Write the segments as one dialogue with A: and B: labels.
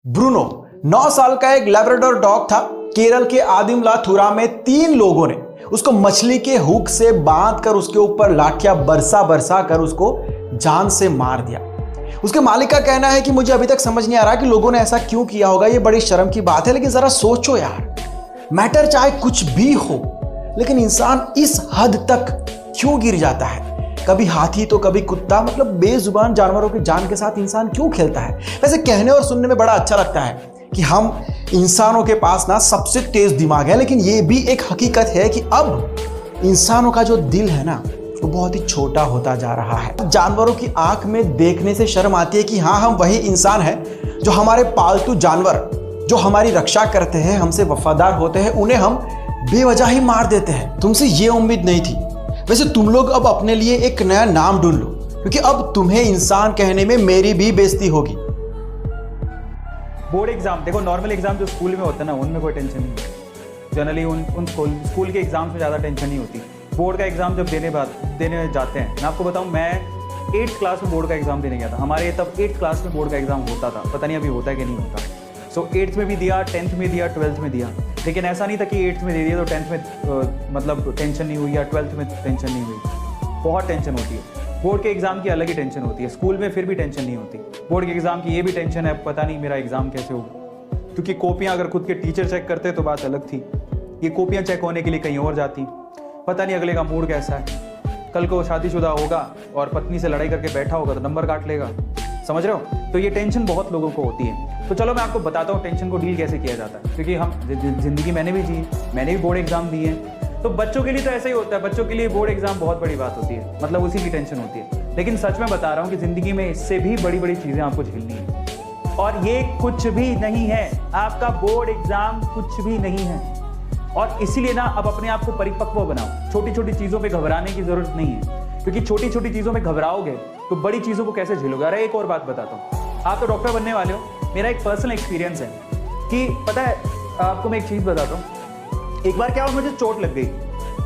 A: Bruno 9 साल का एक लैब्राडोर डॉग था। केरल के आदिमलाथुरा में 3 लोगों ने उसको मछली के हुक से बांधकर उसके ऊपर लाठियां बरसा बरसा कर उसको जान से मार दिया। उसके मालिक का कहना है कि मुझे अभी तक समझ नहीं आ रहा कि लोगों ने ऐसा क्यों किया होगा। ये बड़ी शर्म की बात है, लेकिन जरा सोचो यार, मैटर चाहे कुछ भी हो, लेकिन इंसान इस हद तक क्यों गिर जाता है। कभी हाथी तो कभी कुत्ता, मतलब बेजुबान जानवरों की जान के साथ इंसान क्यों खेलता है। वैसे कहने और सुनने में बड़ा अच्छा लगता है कि हम इंसानों के पास ना सबसे तेज दिमाग है, लेकिन ये भी एक हकीकत है कि अब इंसानों का जो दिल है ना, वो बहुत ही छोटा होता जा रहा है। जानवरों की आंख में देखने से शर्म आती है कि हाँ, हम वही इंसान हैं जो हमारे पालतू जानवर जो हमारी रक्षा करते हैं, हमसे वफादार होते हैं, उन्हें हम बेवजह ही मार देते हैं। तुमसे ये उम्मीद नहीं थी। वैसे तुम लोग अब अपने लिए एक नया नाम ढूंढ लो, क्योंकि अब तुम्हें इंसान कहने में मेरी भी बेइज्जती होगी।
B: बोर्ड एग्जाम देखो, नॉर्मल एग्जाम जो स्कूल में होता है ना, उनमें कोई टेंशन नहीं है। जनरली उन स्कूल के एग्जाम्स में ज़्यादा टेंशन नहीं होती। बोर्ड का एग्जाम जब देने जाते हैं, मैं आपको बताऊं, मैं 8th क्लास में बोर्ड का एग्जाम देने गया था। हमारे तब 8th क्लास में बोर्ड का एग्जाम होता था, पता नहीं अभी होता है कि नहीं होता। सो 8th में भी दिया, 10th में दिया, 12th में दिया। लेकिन ऐसा नहीं था कि 8th में दे दिया तो 10th में मतलब टेंशन नहीं हुई या 12th में टेंशन नहीं हुई। बहुत टेंशन होती है। बोर्ड के एग्जाम की अलग ही टेंशन होती है। स्कूल में फिर भी टेंशन नहीं होती, बोर्ड के एग्जाम की ये भी टेंशन है, पता नहीं मेरा एग्जाम कैसे होगा। क्योंकि कॉपियाँ अगर खुद के टीचर चेक करते तो बात अलग थी, ये कॉपियाँ चेक होने के लिए कहीं और जाती। पता नहीं अगले का मूड कैसा है। कल को शादीशुदा होगा और पत्नी से लड़ाई करके बैठा होगा तो नंबर काट लेगा, समझ रहे हो। तो ये टेंशन बहुत लोगों को होती है। तो चलो मैं आपको बताता हूँ टेंशन को डील कैसे किया जाता है, क्योंकि हम जिंदगी मैंने भी जी, मैंने भी बोर्ड एग्जाम दिए हैं। तो बच्चों के लिए तो ऐसा ही होता है, बच्चों के लिए बोर्ड एग्जाम बहुत बड़ी बात होती है, मतलब उसी की टेंशन होती है। लेकिन सच में बता रहा हूँ कि जिंदगी में इससे भी बड़ी बड़ी चीजें आपको झेलनी है, और ये कुछ भी नहीं है। आपका बोर्ड एग्जाम कुछ भी नहीं है। और इसीलिए ना अब अपने आप को परिपक्व बनाओ। छोटी छोटी चीजों पे घबराने की जरूरत नहीं है, क्योंकि छोटी छोटी चीजों में घबराओगे तो बड़ी चीजों को कैसे झेलोगे। अरे एक और बात बताता हूँ, आप तो डॉक्टर बनने वाले हो। मेरा एक पर्सनल एक्सपीरियंस है कि पता है आपको, मैं एक चीज बताता हूँ। एक बार क्या हुआ, मुझे चोट लग गई।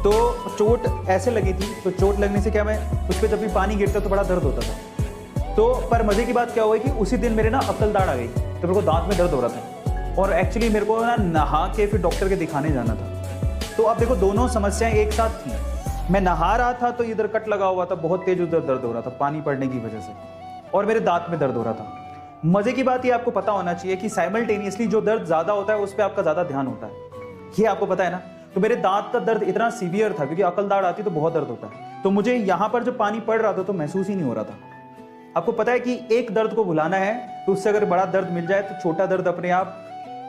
B: तो चोट ऐसे लगी थी, तो चोट लगने से क्या, मैं उस पर जब भी पानी गिरता तो बड़ा दर्द होता था। तो पर मजे की बात क्या हुई कि उसी दिन मेरे ना अक्ल दाढ़ आ गई, तो मेरे को दांत में दर्द हो रहा था। और एक्चुअली मेरे को ना नहा के फिर डॉक्टर के दिखाने जाना था। तो अब देखो, दोनों समस्याएं एक साथ थी। मैं नहा रहा था तो इधर कट लगा हुआ था, बहुत तेज उधर दर्द हो रहा था पानी पड़ने की वजह से, और मेरे दांत में दर्द हो रहा था। मजे की बात ये आपको पता होना चाहिए कि साइमल्टेनियसली जो दर्द ज्यादा होता है उस पर आपका ज्यादा ध्यान होता है, ये आपको पता है ना। तो मेरे दांत का दर्द इतना सीवियर था, क्योंकि अकल दाढ़ आती तो बहुत दर्द होता है। तो मुझे यहाँ पर जो पानी पड़ रहा था तो महसूस ही नहीं हो रहा था। आपको पता है कि एक दर्द को भुलाना है तो उससे अगर बड़ा दर्द मिल जाए तो छोटा दर्द अपने आप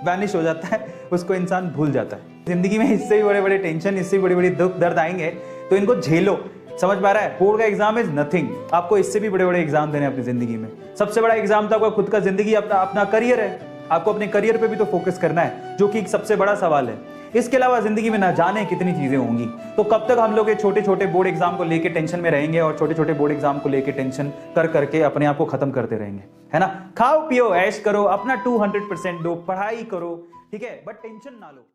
B: वैनिश हो जाता है, उसको इंसान भूल जाता है। जिंदगी में इससे भी बड़े बड़े टेंशन, इससे भी बड़ी बड़ी दुख दर्द आएंगे, तो इनको झेलो। समझ पा रहा है, बोर्ड का एग्जाम इज नथिंग। आपको इससे भी बड़े बड़े एग्जाम देने अपनी जिंदगी में। सबसे बड़ा एग्जाम तो आपका खुद का जिंदगी, अपना करियर है। आपको अपने करियर पे भी तो फोकस करना है, जो कि एक सबसे बड़ा सवाल है। इसके अलावा जिंदगी में ना जाने कितनी चीजें होंगी। तो कब तक हम लोग ये छोटे छोटे बोर्ड एग्जाम को लेके टेंशन में रहेंगे, और छोटे छोटे बोर्ड एग्जाम को लेके टेंशन कर करके अपने आप को खत्म करते रहेंगे, है ना। खाओ पियो ऐश करो, अपना 200% दो, पढ़ाई करो, ठीक है, बट टेंशन ना लो।